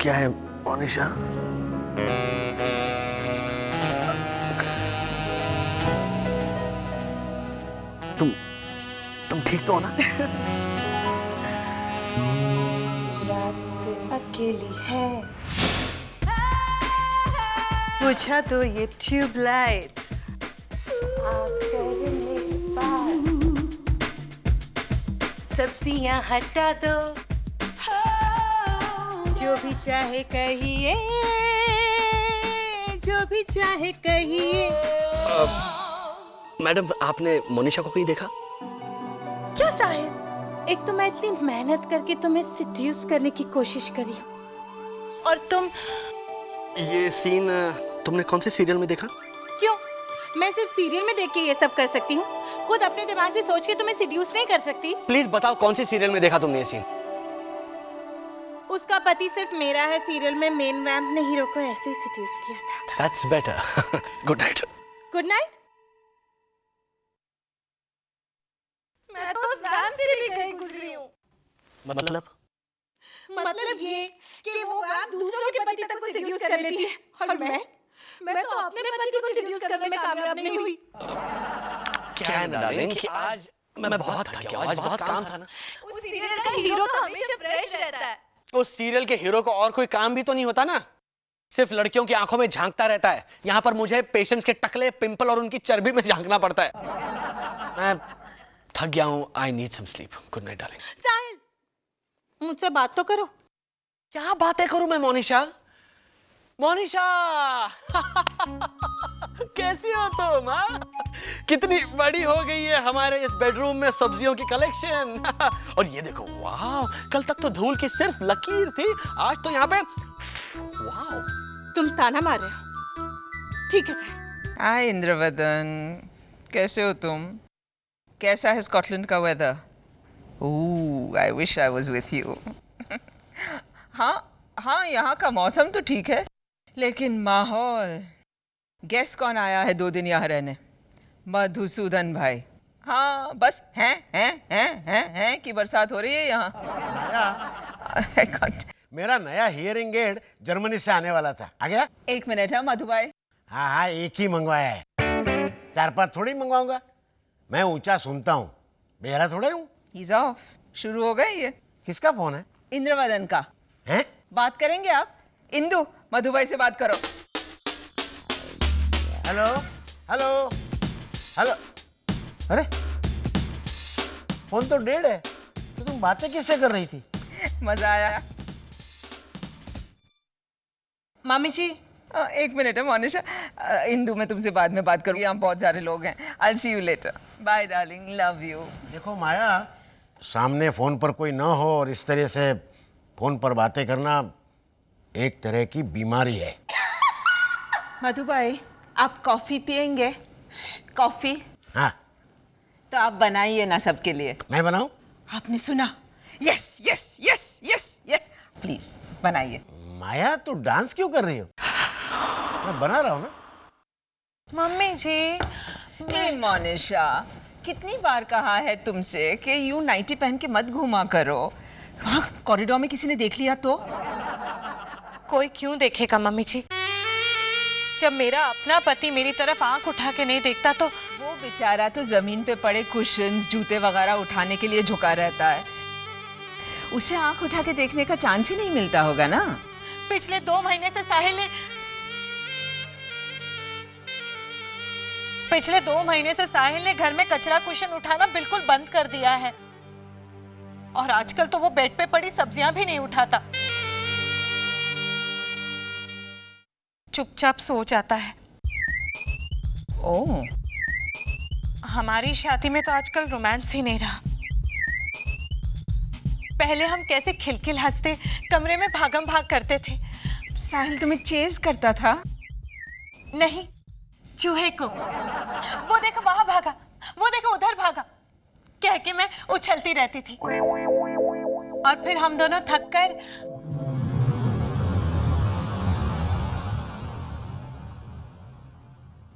क्या है मोनिशा? तुम ठीक तो हो ना? रात अकेली है, बुझा दो ये ट्यूबलाइट, सब्जियां हटा दो, जो भी चाहे कहिए, जो भी चाहे कहिए। मैडम, आपने मोनिशा को कहीं देखा? क्या साहिब, एक तो मैं इतनी मेहनत करके तुम्हें सिड्यूस करने की कोशिश करी और तुम। ये सीन तुमने कौन से सीरियल में देखा? क्यों, मैं सिर्फ सीरियल में देख के ये सब कर सकती हूँ, खुद अपने दिमाग से सोच के तुम्हें सिड्यूस नहीं कर सकती? प्लीज बताओ कौन सी सीरियल में देखा तुमने ये सीन? उसका पति सिर्फ मेरा है सीरियल में मेन वैम्प ने हीरो को ऐसे ही सिड्यूस किया था। That's better. Good night. Good night. मैं तो उस वैम्प से भी कहीं गुजरी हूँ। मतलब ये कि वो वैम्प दूसरों के पति तक को सिड्यूस कर लेती है और मैं तो अपने पति को सिड्यूस करने में कामयाब नहीं हुई। क्या है डार्लिंग कि आज मैं बहुत थक गया, आज बहुत काम था ना। उस सीरियल का हीरो तो हमेशा फ्रेश रहता है। उस सीरियल के हीरो को और कोई काम भी तो नहीं होता ना, सिर्फ लड़कियों की आंखों में झांकता रहता है। यहाँ पर मुझे पेशेंट्स के टकले, पिंपल और उनकी चर्बी में झांकना पड़ता है। मैं थक गया हूँ। I need some sleep. Good night darling. Sahil, मुझसे बात तो करो। क्या बातें करूं मैं मोनिशा? मोनिशा कैसी हो तुम? कितनी बड़ी हो गई है हमारे इस बेडरूम में सब्जियों की कलेक्शन। और ये देखो, वाह, कल तक तो धूल की सिर्फ लकीर थी, आज तो यहाँ पे वाह। तुम ताना मार रहे हो? ठीक है साहिल। हाय इंद्रवदन, कैसे हो तुम? कैसा है स्कॉटलैंड का weather? Oh, I wish I was with you. हाँ, यहाँ का मौसम तो ठीक है, लेकिन माहौल। गेस्ट कौन आया है 2 दिन यहाँ रहने? मधुसूदन भाई। हाँ, बस हैं कि बरसात हो रही है यहाँ। मेरा नया हियरिंग एड जर्मनी से आने वाला था, आ गया? 1 मिनट है मधु भाई। हाँ, एक ही मंगवाया है, 4-5 थोड़ी मंगवाऊंगा। मैं ऊंचा सुनता हूँ, बेहरा थोड़ा हूँ। He's off। शुरू हो गई ये। किसका फोन है? इंद्रवदन का। हैं? बात करेंगे आप? इंदु, मधु भाई से बात करो। Hello hello hello. अरे फोन तो डेड है, तो तुम बातें किससे कर रही थी? मजा आया? मामी जी। 1 मिनट है मोनिशा। इंदु, मैं तुमसे बाद में बात करूँगी, यहाँ बहुत सारे लोग हैं। I'll see you later। Bye darling, love you। देखो माया, सामने फोन पर कोई ना हो और इस तरह से फोन पर बातें करना एक तरह की बीमारी है। मधु भाई, आप कॉफी पियेंगे? कॉफी? हाँ। तो आप बनाइए ना सबके लिए। मैं बनाऊं? आपने सुना? Yes yes yes yes yes, please बनाइए। माया, तू डांस क्यों कर रही हो? मैं बना रहा हूँ ना। मम्मी जी। मोनिशा, कितनी बार कहा है तुमसे कि यूं नाइटी पहन के मत घूमा करो। वहाँ कॉरिडोर में किसी ने देख लिया तो? कोई क्यों देखेगा मम्मी जी, जब मेरा अपना पति मेरी तरफ आंख उठा के नहीं देखता तो। वो बेचारा तो जमीन पे पड़े कुशन्स, जूते वगैरह उठाने के लिए झुका रहता है। उसे आंख उठा के देखने का चांस ही नहीं मिलता होगा ना। पिछले 2 महीने से साहिल ने घर में कचरा कुशन उठाना बिल्कुल बंद कर दिया है और आजकल तो वो बेड पे पड़ी सब्जियां भी नहीं उठाता, चुपचाप सो जाता है। ओह, हमारी शादी में तो आजकल रोमांस ही नहीं रहा। पहले हम कैसे खिलखिल हंसते कमरे में भागम भाग करते थे। साहिल तुम्हें चेज करता था? नहीं, चूहे को। वो देखो वहां भागा, वो देखो उधर भागा, कह के मैं उछलती रहती थी और फिर हम दोनों थक कर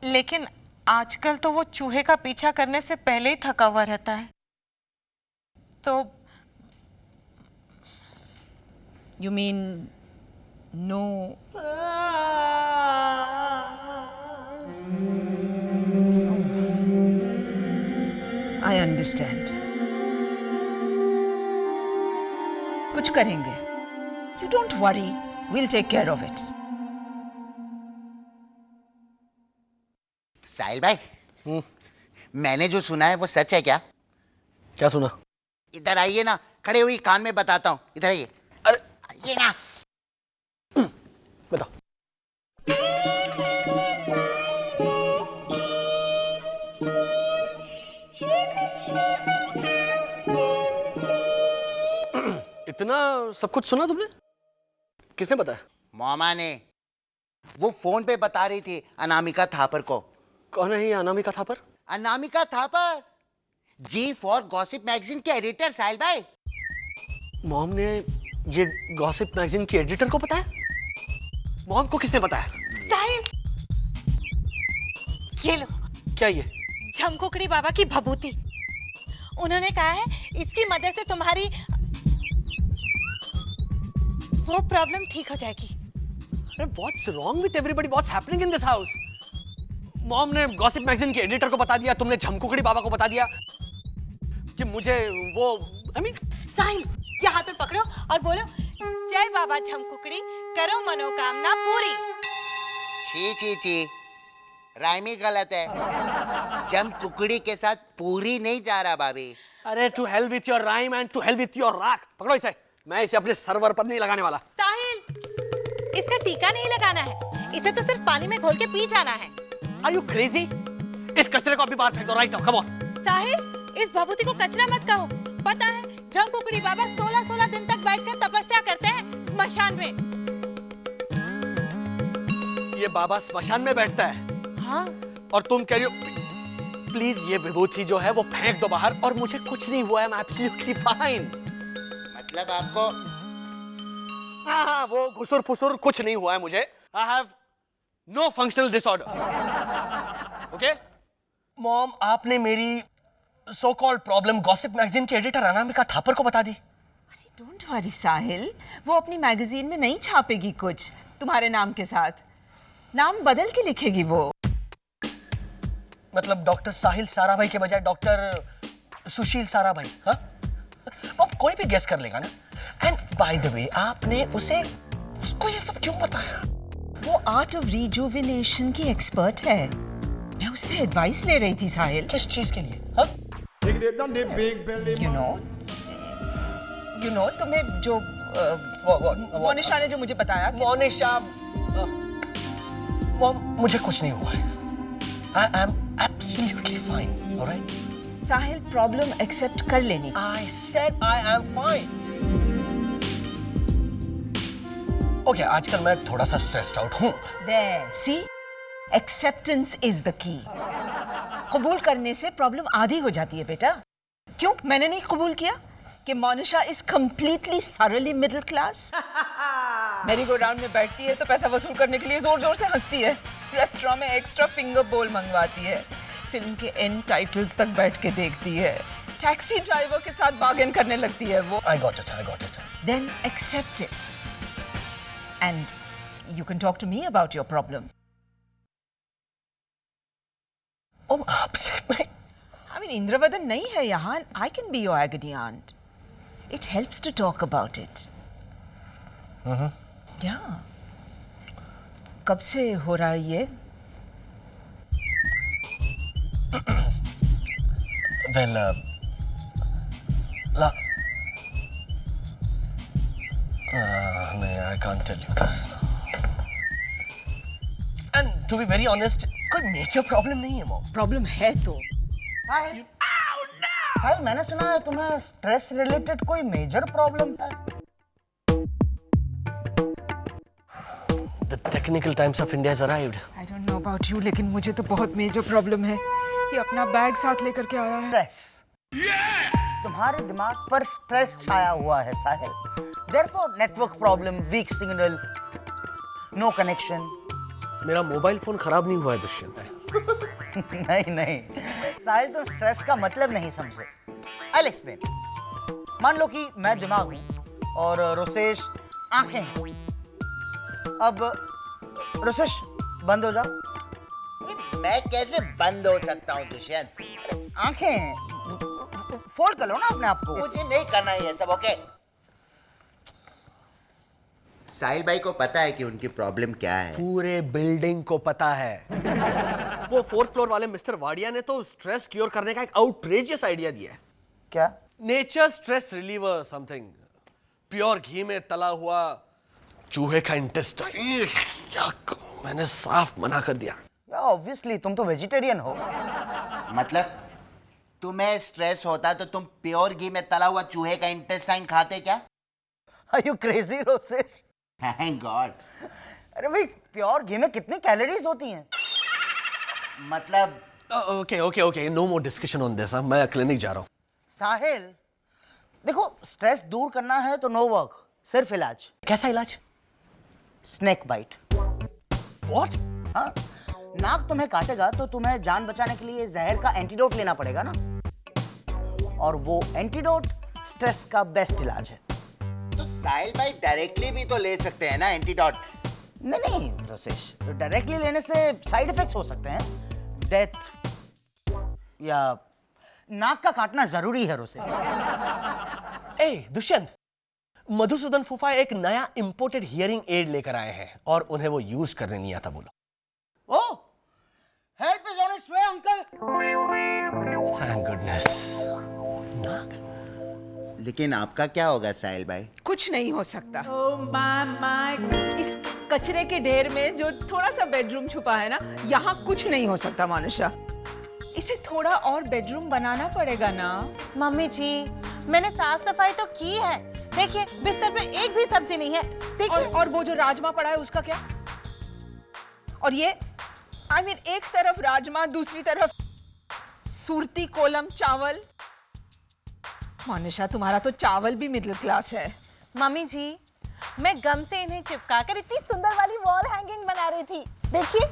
लेकिन आजकल तो वो चूहे का पीछा करने से पहले ही थका हुआ रहता है। तो You mean no. I understand. कुछ करेंगे। You don't worry, we'll take care of it. Sahil भाई, मैंने जो सुना है वो सच है क्या? क्या सुना? इधर आइए ना, खड़े हुई कान में बताता हूँ, इधर आइए। अरे आइए ना। बताओ। इतना सब कुछ सुना तुमने? किसने बताया? मोमा ने। वो फोन पे बता रही थी अनामिका थापर को। कौन है ये अनामिका थापर? अनामिका थापर, जी फॉर गॉसिप मैगजीन के एडिटर साहिल भाई। मॉम ने ये गॉसिप मैगजीन की एडिटर को बताया? मॉम को किसने बताया? साहिल, ये लो, क्या ये? झमकुकड़ी बाबा की भभूति। उन्होंने कहा है इसकी मदद से तुम्हारी वो प्रॉब्लम ठीक हो जाएगी। अरे what's wrong with everybody? What's happening in this house? Mom ने गॉसिप मैगजीन के एडिटर को बता दिया, तुमने झमकुकड़ी बाबा को बता दिया कि मुझे वो साहिल, ये हाथ में पकड़ो और बोलो, जय बाबा झमकुकड़ी, करो मनोकामना पूरी। छी छी छी, राइम ही गलत है। जम कुकड़ी के साथ पूरी नहीं जा रहा भाभी। अरे to hell with your rhyme and to hell with your raag. पकड़ो इसे, मैं इसे अपने सर्वर पर नहीं लगाने वाला। साहिल, इसका टीका नहीं लगाना है, इसे तो सिर्फ पानी में घोल के पी जाना है। Are you crazy? इस कचरे को अभी बाहर फेंक दो, राइट नाउ, कम ऑन। साहिल, इस भभूति को कचरा मत कहो। पता है झमकुकड़ी बाबा 16-16 दिन तक बैठकर तपस्या करते हैं स्मशान में। ये बाबा स्मशान में बैठता है? हाँ। और तुम कह रही हो प्लीज ये विभूति जो है वो फेंक दो बाहर, और मुझे कुछ नहीं हुआ है, मैं एब्सोल्युटली फाइन। मतलब आपको? हाँ, वो घुसुर फुसुर कुछ नहीं हुआ है मुझे। I have no functional disorder. Okay mom, आपने मेरी so called problem gossip magazine के एडिटर अनामिका थापर को बता दी। डोंट वरी साहिल, वो अपनी मैगजीन में नहीं छापेगी कुछ तुम्हारे नाम के साथ। नाम बदल के लिखेगी वो। मतलब डॉक्टर साहिल साराभाई के बजाय डॉक्टर सुशील साराभाई? हाँ, अब कोई भी गेस कर लेगा ना। एंड बाय द वे, आपने उसको ये सब क्यों बताया? वो आर्ट ऑफ रिजुविनेशन की एक्सपर्ट है। मैं उससे एडवाइस ले रही थी साहिल। किस चीज के लिए? हाँ? यू नो तुम्हें जो मोनिशा ने जो मुझे बताया। मोनिशा, मॉम मुझे कुछ नहीं हुआ है। I am absolutely fine, alright? Sahil, problem accept कर लेनी। I said I am fine. Okay, आजकल मैं थोड़ा सा स्ट्रेस्ड आउट हूँ। There, see? Acceptance is the key. कबूल करने से प्रॉब्लम आधी हो जाती है बेटा। क्यों मैंने नहीं कबूल किया कि Monisha is completely thoroughly middle class? मेरी गोडाउन में बैठती है तो पैसा वसूल करने के लिए जोर जोर से हंसती है, रेस्टोरेंट में एक्स्ट्रा फिंगर बोल मंगवाती है, फिल्म के एंड टाइटल्स तक बैठ के देखती है, टैक्सी ड्राइवर के साथ बार्गेन करने लगती है वो। I got it. Then accept it. And you can talk to me about your problem. Oh, आपसे मैं I mean, इंद्रवदन नहीं है यहाँ. I can be your agony aunt. It helps to talk about it. Yeah. कब से हो रहा है ये? Well, I can't tell you this. And to be very honest, कोई major problem नहीं है मॉम। प्रॉब्लम है तो। साहिल, मैंने सुना है तुम्हें स्ट्रेस रिलेटेड कोई मेजर प्रॉब्लम है। The technical times of India has arrived. I don't know about you, लेकिन मुझे तो बहुत मेजर प्रॉब्लम है। ये अपना बैग साथ लेकर के आया है। स्ट्रेस, तुम्हारे दिमाग पर स्ट्रेस छाया हुआ है साहिल। Therefore, network problem, weak signal, no connection. मेरा मोबाइल फोन खराब नहीं हुआ है दुष्यंत। नहीं साहिल, तुम स्ट्रेस का मतलब नहीं समझे। I'll explain. मान लो कि मैं दिमाग हूँ और रोसेश आंखें हैं, अब रोसेश बंद हो जाओ। मैं कैसे बंद हो सकता हूँ दुष्यंत? आंखें फोल्ड कर लो ना अपने आप को। मुझे नहीं करना ये सब, ओके? साहिल भाई को पता है कि उनकी प्रॉब्लम क्या है। पूरे बिल्डिंग को पता है। वो 4th फ्लोर वाले मिस्टर वाडिया ने तो स्ट्रेस क्योर करने का एक आउटरेजियस आइडिया दिया है। क्या? Nature stress reliever something, pure घी में तला हुआ चूहे का इंटेस्टाइन। मैंने साफ मना कर दिया। ऑब्वियसली तुम तो वेजिटेरियन हो। मतलब तुम्हें स्ट्रेस होता तो तुम प्योर घी में तला हुआ चूहे का इंटेस्टाइन खाते क्या? Are you crazy Rosesh? Thank God. अरे भाई, प्योर घी में कितनी कैलोरीज होती हैं? मतलब okay okay okay, no more discussion on this. मैं क्लिनिक जा रहा हूँ। साहिल देखो, स्ट्रेस दूर करना है तो नो वर्क, सिर्फ इलाज। कैसा इलाज? Snake bite. व्हाट? हाँ, नाक तुम्हें काटेगा तो तुम्हें जान बचाने के लिए जहर का एंटीडोट लेना पड़ेगा ना, और वो एंटीडोट स्ट्रेस का बेस्ट इलाज है। तो साहिल भाई डायरेक्टली भी तो ले सकते हैं ना एंटीडोट? नहीं नहीं रोसेश, डायरेक्टली लेने से साइड इफेक्ट्स हो सकते हैं, डेथ या नाक का काटना जरूरी है रोसेश। ए दुष्यंत, मधुसूदन फूफा एक नया इंपोर्टेड हियरिंग एड लेकर आए हैं और उन्हें वो यूज करने नहीं आता। बोला oh, help is on its way uncle. Thank goodness. लेकिन आपका क्या होगा साहिल भाई? कुछ नहीं हो सकता। इस कचरे के ढेर में जो थोड़ा सा बेडरूम छुपा है ना, यहाँ कुछ नहीं हो सकता मनुष्य। इसे थोड़ा और बेडरूम बनाना पड़ेगा ना। मम्मी जी, मैंने साफ सफाई तो की है। देखिए, बिस्तर पे एक भी सब्जी नहीं है। देखिए। और वो जो राजमा पड़ा है उसका क्या? और ये I mean, एक तरफ राजमा, दूसरी तरफ सूरती कोलम चावल। मोनिशा, तुम्हारा तो चावल भी मिडिल क्लास है। मम्मी जी, मैं गम से इन्हें चिपका कर इतनी सुंदर वाली वॉल हैंगिंग बना रही थी। देखिए।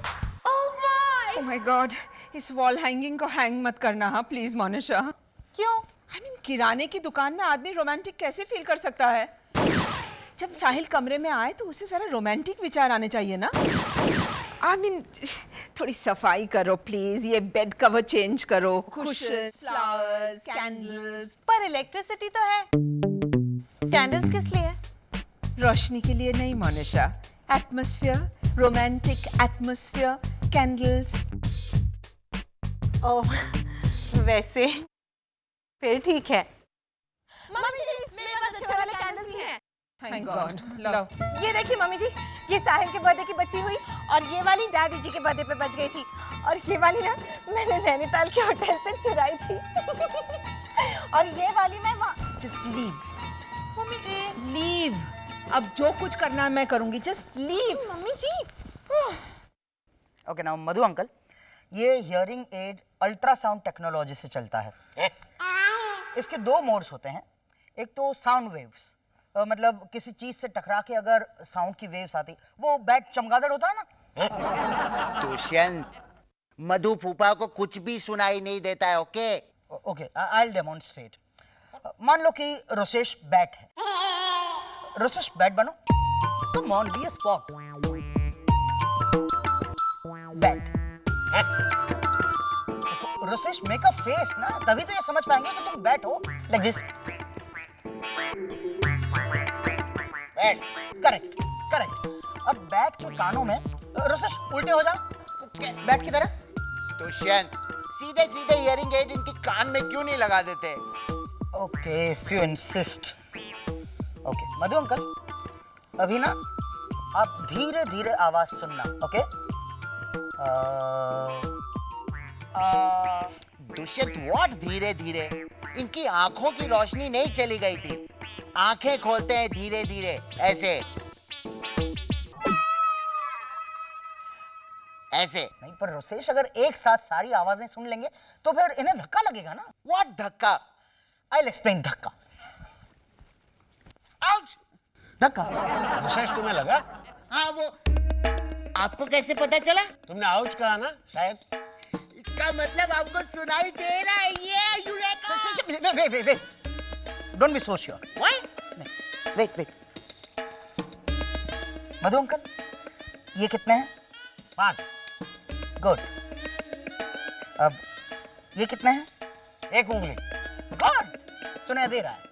ओह माय गॉड, इस वॉल हैंगिंग को हैंग मत करना हाँ प्लीज मोनिशा। क्यों? I mean, किराने की दुकान में आदमी रोमांटिक कैसे फील कर सकता है? जब साहिल कमरे में आए तो उसे जरा रोमांटिक विचार आने चाहिए ना। I mean, थोड़ी सफाई करो प्लीज, ये बेड कवर चेंज करो, कुशन्स, फ्लावर्स, कैंडल्स। पर इलेक्ट्रिसिटी तो है। कैंडल्स किस लिए है? रोशनी के लिए नहीं Monisha, atmosphere, romantic atmosphere, candles. Oh, वैसे फिर ठीक है। मम्मी जी, मेरे पास अच्छे वाले कैंडल्स भी हैं। Thank God. लो, ये देखिए मम्मी जी, ये साहिल के बर्थडे की बची हुई, और ये वाली डैडी जी के बर्थडे पे बच गई थी, और ये वाली ना मैंने नैनीताल के होटल से चुराई थी। और ये वाली मैं वहाँ। जस्ट लीव मम्मी जी। लीव। अब जो कुछ करना है मैं करूंगी, जस्ट लीव। मम्मी जी। ओके नाउ मधु अंकल, ये हियरिंग एड अल्ट्रासाउंड टेक्नोलॉजी से चलता है। इसके दो मोड्स होते हैं। एक तो साउंड वेव्स, मतलब किसी चीज से टकरा के अगर साउंड की वेव्स आती, वो बैट चमगादड़ होता है ना। दुष्यंत, मधु फूफा को कुछ भी सुनाई नहीं देता है, okay? Okay, I will demonstrate. मान लो कि रोसेश बैट है। रोसेश बैट बनो। Come on, be a spot. Bat. Rosesh make a face ना, तभी तो ये समझ पाएंगे कि तुम बैट हो। Like this. Bat. Correct correct. अब बैट के कानों में रोसेश उल्टे हो जाओ बैट की तरह। दुष्यंत, सीधे सीधे हियरिंग एड इनके कान में क्यों नहीं लगा देते? Okay, if you insist. Okay Madhu uncle, अभी ना आप धीरे धीरे आवाज सुनना, ओके? दुष्यंत, व्हाट धीरे धीरे? इनकी आंखों की रोशनी नहीं चली गई थी। आंखें खोलते हैं धीरे धीरे, ऐसे ऐसे। नहीं, पर रोसेश अगर एक साथ सारी आवाजें सुन लेंगे तो फिर इन्हें धक्का लगेगा ना। व्हाट धक्का? I will explain. धक्का। आउच! धक्का। रोसेश, तुम्हें लगा? हाँ, वो आपको कैसे पता चला? तुमने आउच कहा ना, शायद। इसका मतलब आपको सुनाई दे रहा है। ये eureka! Wait. Don't be so sure. Why? Wait. Madhu uncle, ये कितने हैं? 5। गुड। अब ये कितने हैं? 1 उंगली। गुड। सुनाई दे रहा है।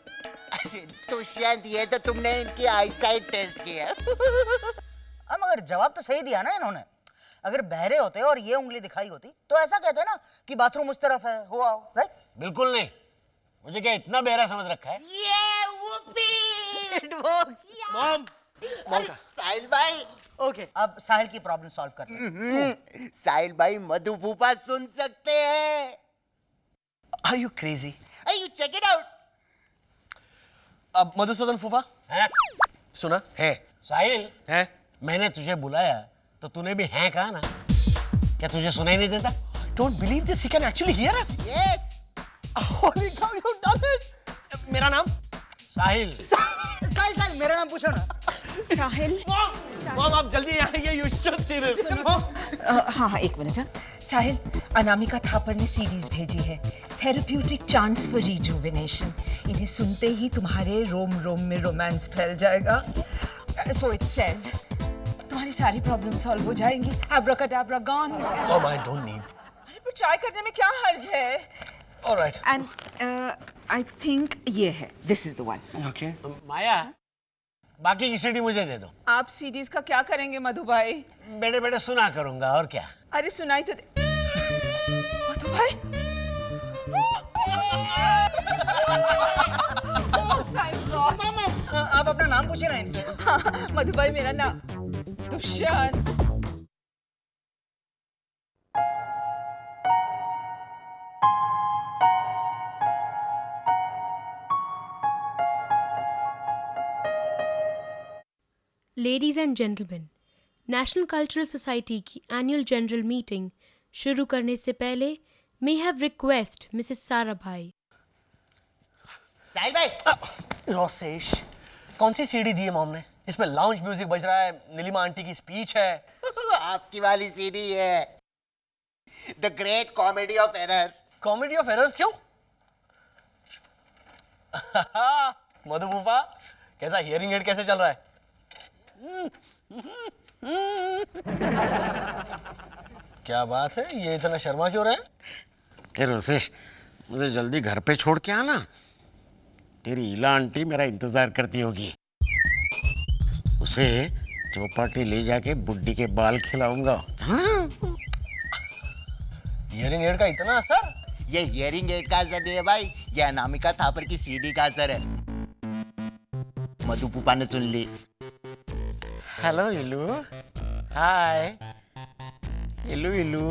दुष्यंत, ये तो तुमने इनकी आईसाइट टेस्ट किया। अब मगर जवाब तो सही दिया ना इन्होंने। अगर बहरे होते और ये उंगली दिखाई होती तो ऐसा कहते ना कि बाथरूम उस तरफ है, हो आओ, राइट? बिल्कुल नहीं, मुझे क्या इतना बेहरा समझ रखा है? ये वुपी इट वर्क्स। मॉम, साहिल भाई। ओके, अब साहिल की प्रॉब्लम सॉल्व करते हैं। साहिल भाई, मधु फूफा सुन सकते हैं। Are you crazy? Hey, you check it out. अब मधुसूदन फूफा हैं? सुना है? साहिल, है? मैंने तुझे बुलाया तो तूने भी हैं कहा ना? क्या तुझे सुनाई नहीं देता? Don't believe this. He can actually hear us. Yes. Holy cow, you've done it. मेरा नाम? साहिल। साहिल, मेरा नाम पूछो ना। साहिल। मॉम, आप जल्दी यहाँ आइए. You should see this. हाँ, एक मिनट। हाँ साहिल, अनामिका थापर ने सीरीज भेजी है, थेरेप्यूटिक चांस फॉर रिजुविनेशन। इन्हें सुनते ही तुम्हारे रोम रोम में रोमांस फैल जाएगा। सो इट सेज तुम्हारी सारी प्रॉब्लम सॉल्व हो जाएंगी। एब्राकाडाब्रा gone. Mom, I don't need. अरे पर ट्राई करने में क्या हर्ज है? All right. And I think ये है, this is the one. Okay. माया, बाकी की सीडी मुझे दे दो। आप सीरीज का क्या करेंगे मधु भाई? बेटे बेटे सुना करूंगा, और क्या। अरे सुनाई तो दे। मधु भाई। आप अपना नाम पूछे ना इनसे। हाँ, मधु भाई मेरा नाम Dushyant. Ladies and gentleman, national cultural society की एनुअल जनरल मीटिंग शुरू करने से पहले मे हैव रिक्वेस्ट मिसेस सारा भाई। साहिल भाई। रोसेश, कौन सी सीडी दी है मॉम ने? इसमें लाउंज म्यूजिक बज रहा है, नीलिमा आंटी की स्पीच है। आपकी वाली सीडी है the great comedy of errors. Comedy of errors क्यों? मधु फूफा, कैसा हियरिंग एड कैसे चल रहा है? क्या बात है, ये इतना शर्मा क्यों रहे? ए रोसेश, मुझे जल्दी घर पे छोड़ के आना। तेरी ईला आंटी मेरा इंतजार करती होगी। उसे चौपाटी ले जाके बुड्ढी के बाल खिलाऊंगा। हाँ? हियरिंग एड का इतना असर? ये हियरिंग एड का असर नहीं है भाई, ये अनामिका थापर की सीडी का असर है। मधु फूफा ने सुन ली। हेलो इलू। हाय इलू इलू।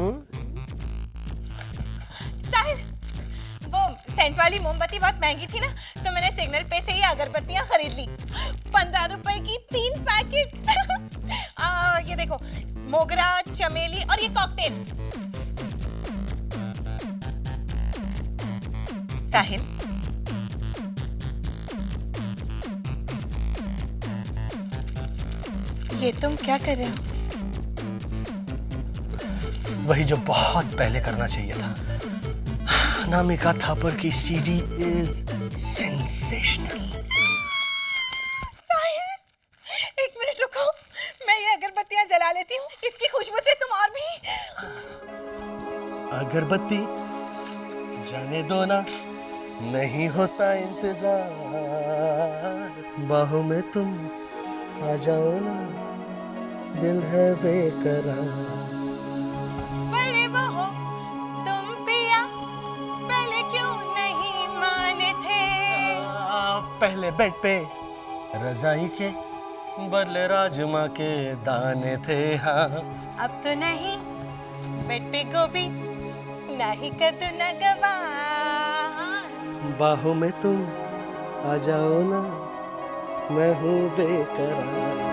साहिल, वो सेंट वाली मोमबत्ती बहुत महंगी थी ना, तो मैंने सिग्नल पे से ही अगरबत्तियां खरीद ली। 15 रुपए की 3 पैकेट। ये देखो, मोगरा, चमेली और ये कॉकटेल। साहिल, ये तुम क्या कर रहे हो? वही जो बहुत पहले करना चाहिए था। अनामिका थापर की सीडी इज सेंसेशनल। साहिल, एक मिनट रुको, मैं ये अगरबत्तियां जला लेती हूँ। इसकी खुशबू से तुम और भी। अगरबत्ती जाने दो ना, नहीं होता इंतजार, बाहों में तुम आ जाओ ना, दिल है बेकरार। बड़े बहो तुम पिया, पहले क्यों नहीं माने थे? पहले बेड पे रजाई के बदले राजमा के दाने थे। हाँ, अब तो नहीं, बेड पे गोभी, नहीं कद्दू न गवार। बाहों में तुम आ जाओ ना, मैं हूँ बेकरार।